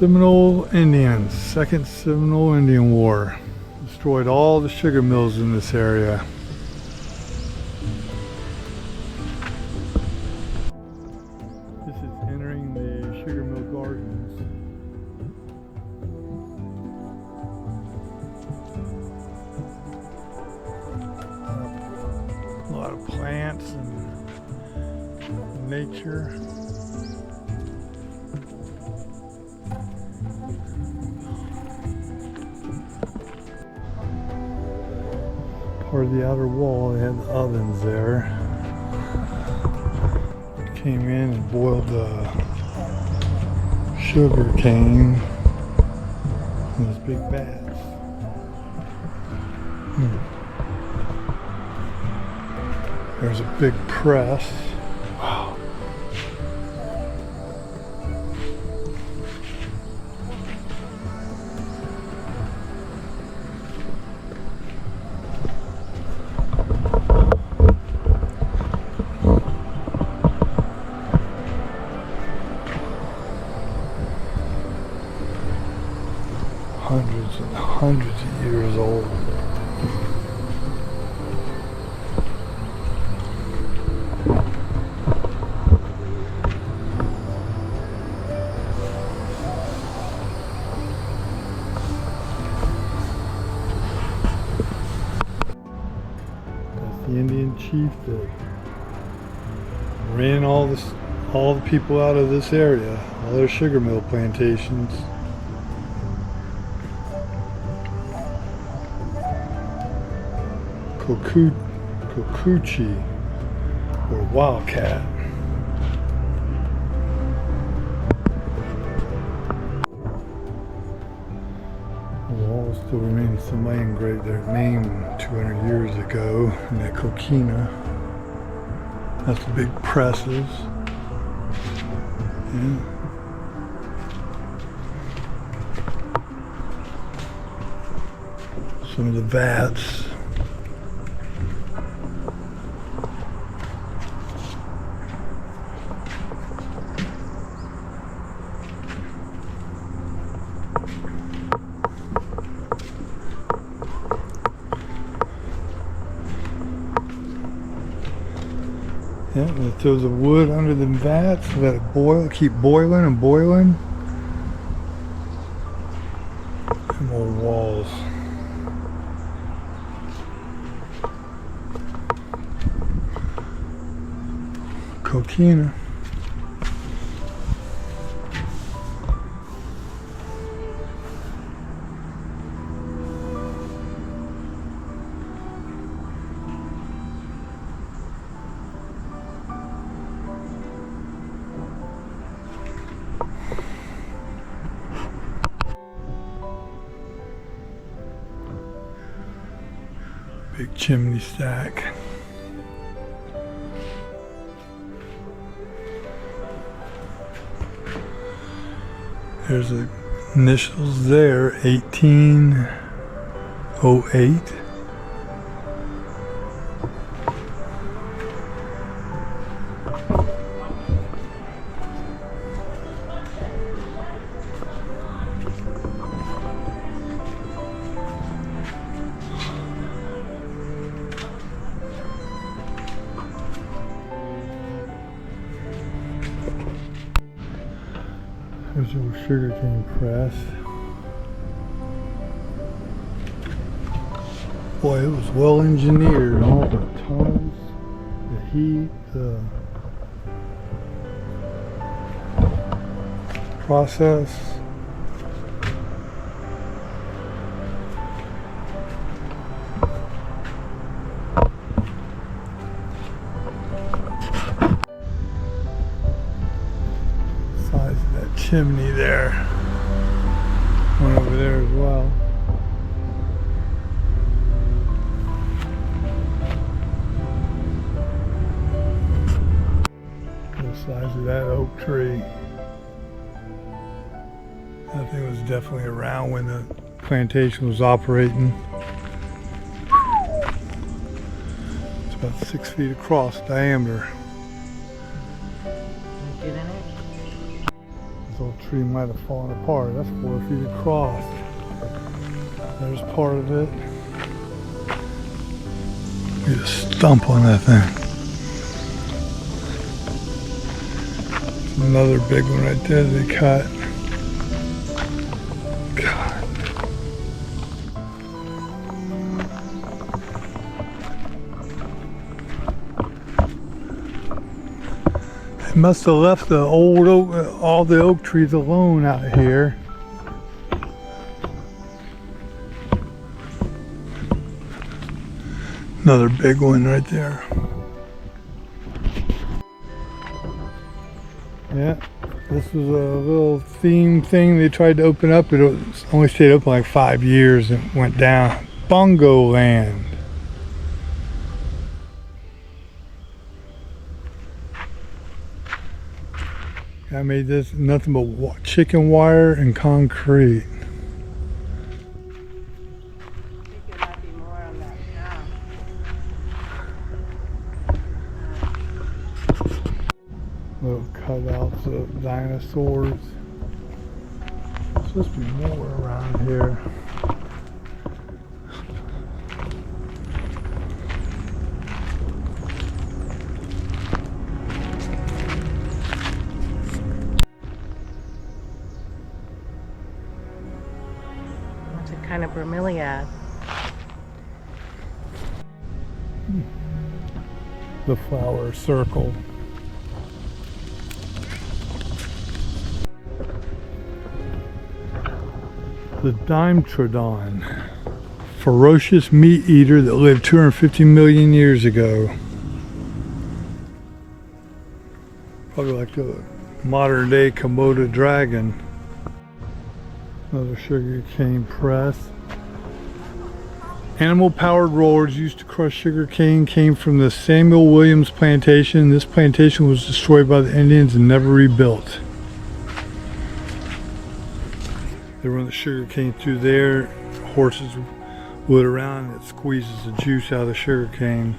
Seminole Indians, Second Seminole Indian War. Destroyed all the sugar mills in this area. This is entering the sugar mill gardens. A lot of plants and nature. Part of the outer wall, they had the ovens there. Came in and boiled the sugar cane in those big vats. There's a big press. Wow. Hundreds and hundreds of years old. That's the Indian chief that ran all the people out of this area, all their sugar mill plantations. Kokuchi, or Wildcat. The wall still remains somebody engraved their name 200 years ago in that coquina. That's the big presses. Yeah. Some of the vats. Yeah, they throw the wood under the vats, let it boil, keep boiling and boiling. Them old walls. Coquina. Big chimney stack. There's the initials there, 1808. There's a sugarcane press. Boy, it was well engineered. All the tons, the heat, the process. Chimney there. One over there as well. The size of that oak tree. That thing was definitely around when the plantation was operating. It's about 6 feet across diameter. Old tree might have fallen apart. That's 4 feet across. There's part of it. Get a stump on that thing. Another big one right there they cut. God. They must have left the old oak, all the oak trees alone out here. Another big one right there. Yeah, this was a little theme thing they tried to open up. It only stayed open like 5 years and went down. Bongo Land. I made this nothing but chicken wire and concrete. Little cutouts of dinosaurs. There's supposed to be more around here. What's a kind of bromeliad? The flower circle. The Dimetrodon, ferocious meat eater that lived 250 million years ago. Probably like the modern day Komodo dragon. Another sugar cane press. Animal powered rollers used to crush sugar cane came from the Samuel Williams plantation. This plantation was destroyed by the Indians and never rebuilt. They run the sugar cane through there. Horses wood around and it squeezes the juice out of the sugar cane.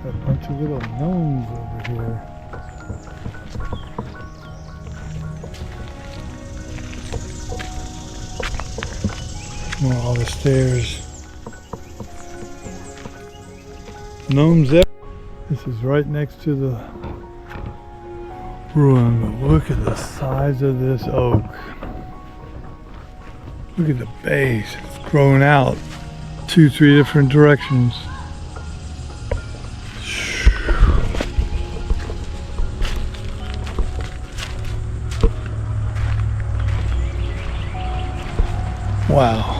Got a bunch of little gnomes over here. Oh, all the stairs. Gnomes there. This is right next to the ruin, but look at the size of this oak. Look at the base. It's grown out 2-3 different directions. Wow.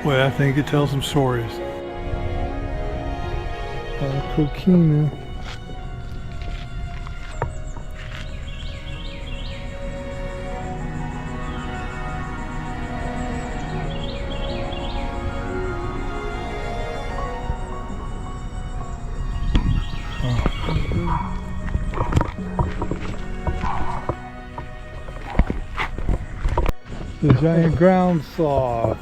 Well, I think it tells some stories. Coquina. The giant ground sloth.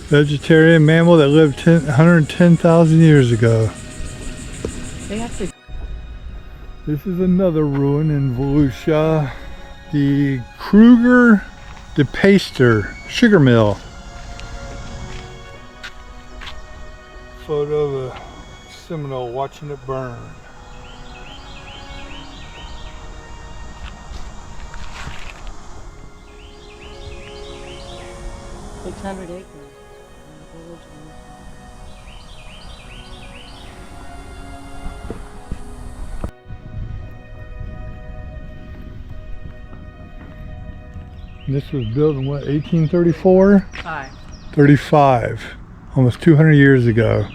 Vegetarian mammal that lived 110,000 years ago. They have to. This is another ruin in Volusia. The Kruger de Paster sugar mill. Photo of a Seminole watching it burn. 600 acres. This was built in what, 1834? 35, almost 200 years ago.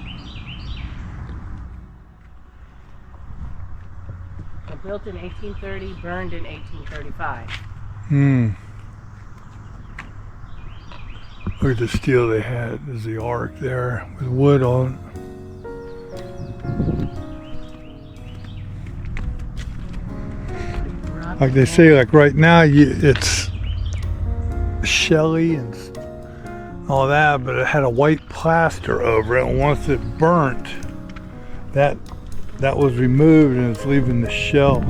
Built in 1830, burned in 1835. Look at the steel they had. There's the ark there with wood on. Like they say, like right now, it's Shelley and all that, but it had a white plaster over it, and once it burnt, that was removed and it's leaving the shell.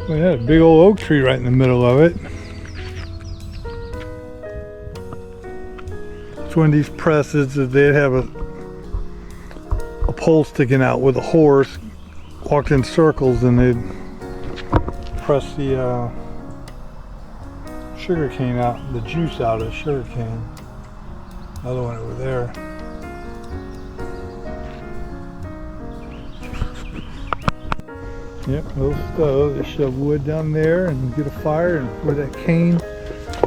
We had a big old oak tree right in the middle of it. It's one of these presses that they'd have a pole sticking out with a horse, walked in circles, and they'd press the sugar cane out, the juice out of the sugar cane. Another one over there. Yep, little stove. They shove wood down there and get a fire and pour that cane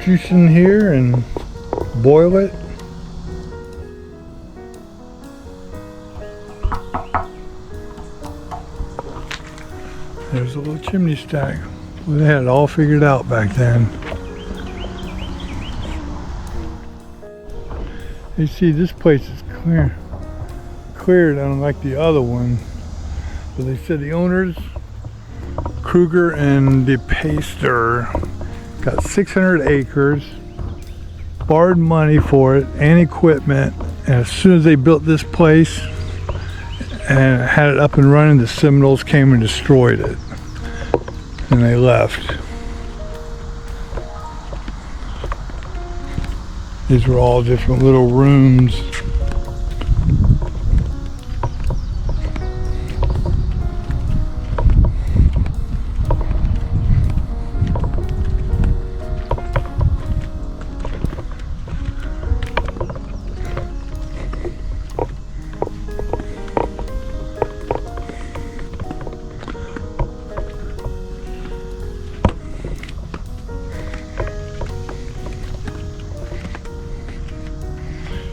juice in here and boil it. There's a little chimney stack. Well, they had it all figured out back then. You see, this place is cleared unlike the other one. But they said the owners, Kruger and DePaster, got 600 acres, borrowed money for it and equipment, and as soon as they built this place and had it up and running, the Seminoles came and destroyed it, and they left. These were all different little rooms.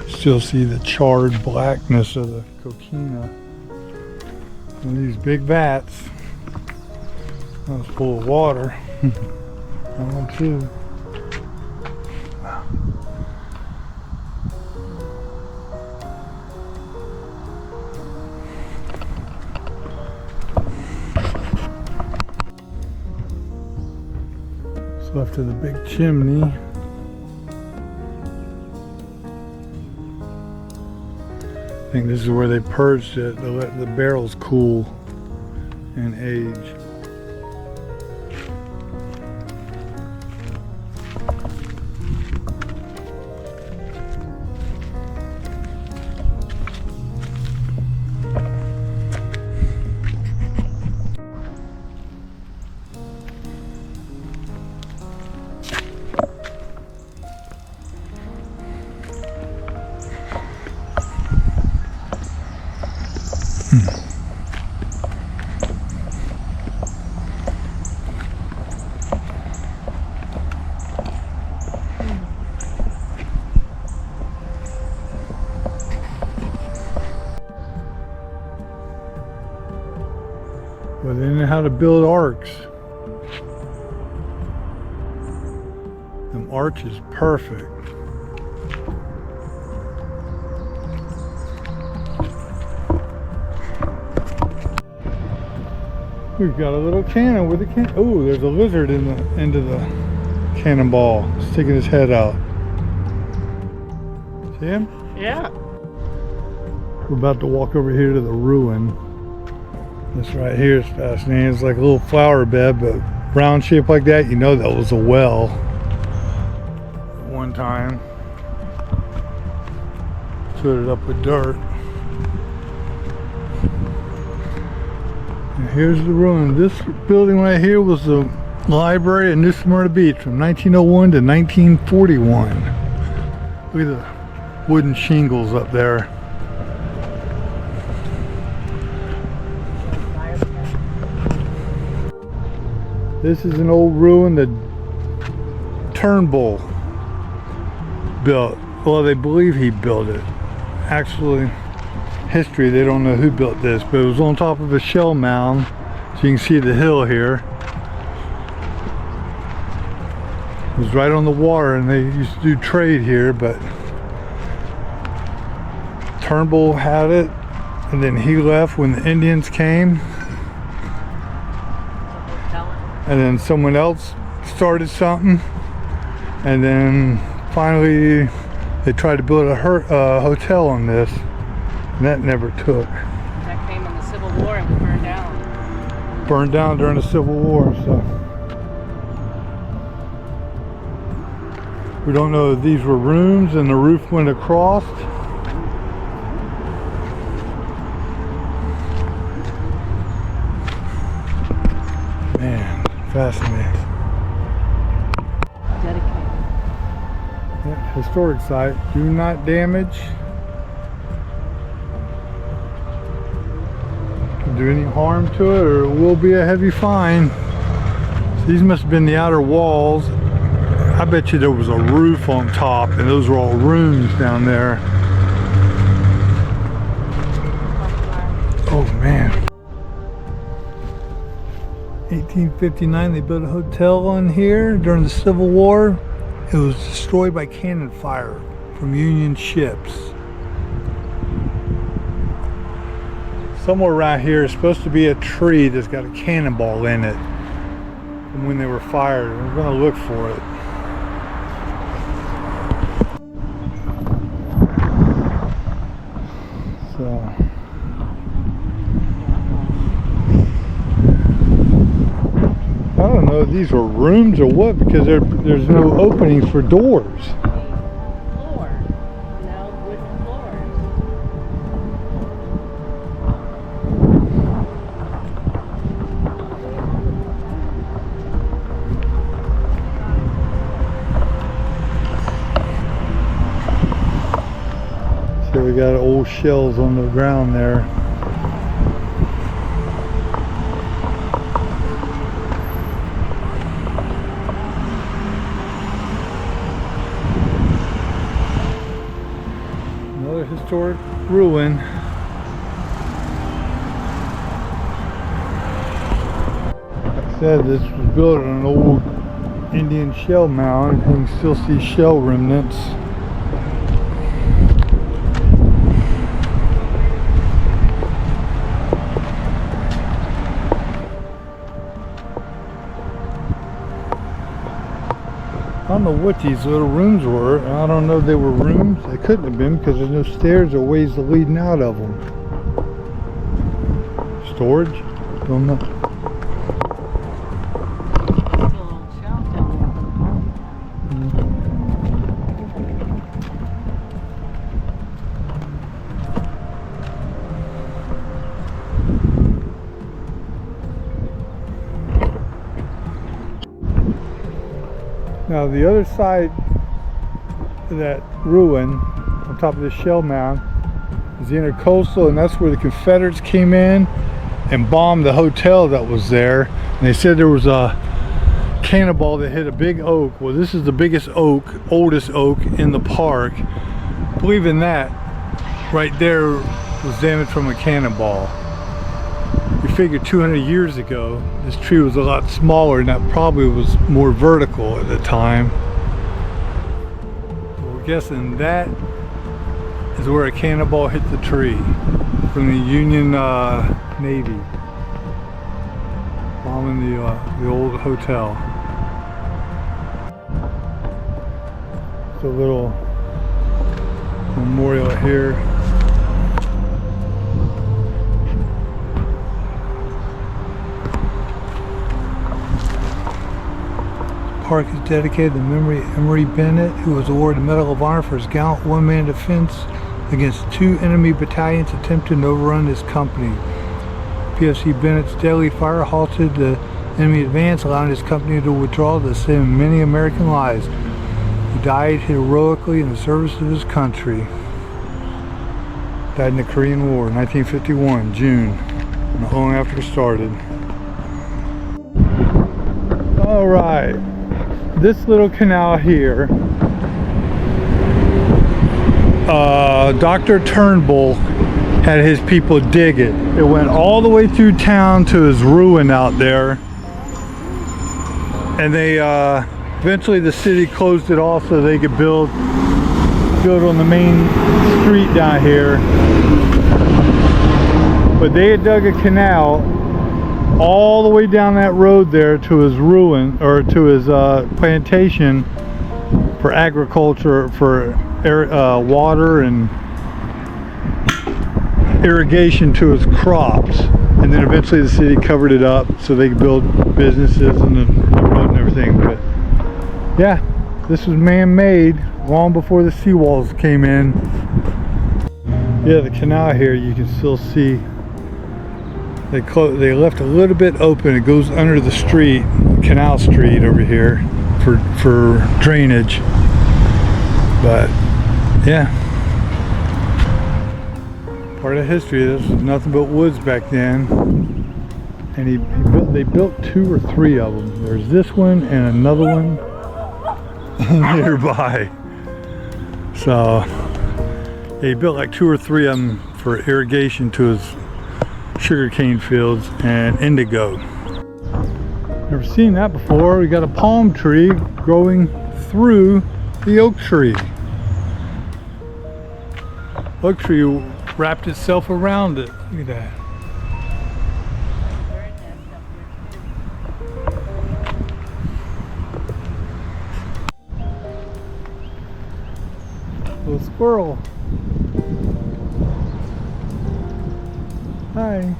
Still see the charred blackness of the coquina. And these big vats. That was full of water. That one too. What's left of the big chimney. I think this is where they purged it to let the barrels cool and age. But they didn't know how to build arcs. Them arches perfect. We've got a little cannon with a can. Oh, there's a lizard in the end of the cannonball, sticking his head out. See him? Yeah. We're about to walk over here to the ruin. This right here is fascinating. It's like a little flower bed, but round shape like that, you know that was a well at one time. Filled it up with dirt. And here's the ruin. This building right here was the library in New Smyrna Beach from 1901 to 1941. Look at the wooden shingles up there. This is an old ruin that Turbull built. Well, they believe he built it. Actually, history, they don't know who built this, but it was on top of a shell mound. So you can see the hill here. It was right on the water, and they used to do trade here, but Turnbull had it, and then he left when the Indians came. And then someone else started something, and then finally they tried to build a hotel on this, and that never took. That came in the Civil War and was burned down. Burned down during the Civil War, so. We don't know if these were rooms and the roof went across. Man, fascinating. Dedicated. Yeah, historic site. Do not damage. Do any harm to it, or it will be a heavy fine. So these must have been the outer walls. I bet you there was a roof on top, and those were all rooms down there. Oh man. 1859, they built a hotel on here during the Civil War. It was destroyed by cannon fire from Union ships. Somewhere around here is supposed to be a tree that's got a cannonball in it from when they were fired. We're going to look for it. So, I don't know if these were rooms or what, because there's no opening for doors. Floor. No wooden floors. So we got old shells on the ground there. Another historic ruin. Like I said, this was built on an old Indian shell mound. You can still see shell remnants. I don't know what these little rooms were. I don't know if they were rooms. They couldn't have been, because there's no stairs or ways of leading out of them. Storage? Don't know. There's a little shelf down Now the other side of that ruin, on top of the shell mound, is the intercoastal, and that's where the Confederates came in and bombed the hotel that was there. And they said there was a cannonball that hit a big oak. Well, this is the biggest oak, oldest oak in the park. Believing that right there was damaged from a cannonball. You figure 200 years ago, this tree was a lot smaller, and that probably was more vertical at the time. So we're guessing that is where a cannonball hit the tree from the Union Navy, bombing the old hotel. It's a little memorial here. Park is dedicated to the memory of Emory Bennett, who was awarded the Medal of Honor for his gallant one-man defense against 2 enemy battalions attempting to overrun his company. PFC Bennett's deadly fire halted the enemy advance, allowing his company to withdraw, to save many American lives. He died heroically in the service of his country. Died in the Korean War, 1951, June, not long after it started. All right. This little canal here, Dr. Turbull had his people dig it. It went all the way through town to his ruin out there, and they eventually the city closed it off so they could build on the main street down here. But they had dug a canal all the way down that road there to his ruin, or to his plantation, for agriculture, for water and irrigation to its crops. And then eventually the city covered it up so they could build businesses and the road and everything. But yeah, this was man-made long before the seawalls came in. Yeah, the canal here, you can still see they left a little bit open. It goes under the street, Canal Street over here, for drainage. But yeah, part of history. This was nothing but woods back then. And they built 2 or 3 of them. There's this one and another one nearby. So he built like 2 or 3 of them for irrigation to his sugarcane fields and indigo. Never seen that before. We got a palm tree growing through the oak tree. Oak tree wrapped itself around it. Look at that. Little squirrel. Hi.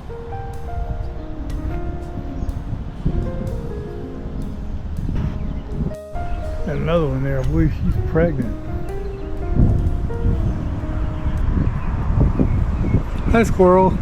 Got another one there. I believe she's pregnant. Hi, squirrel.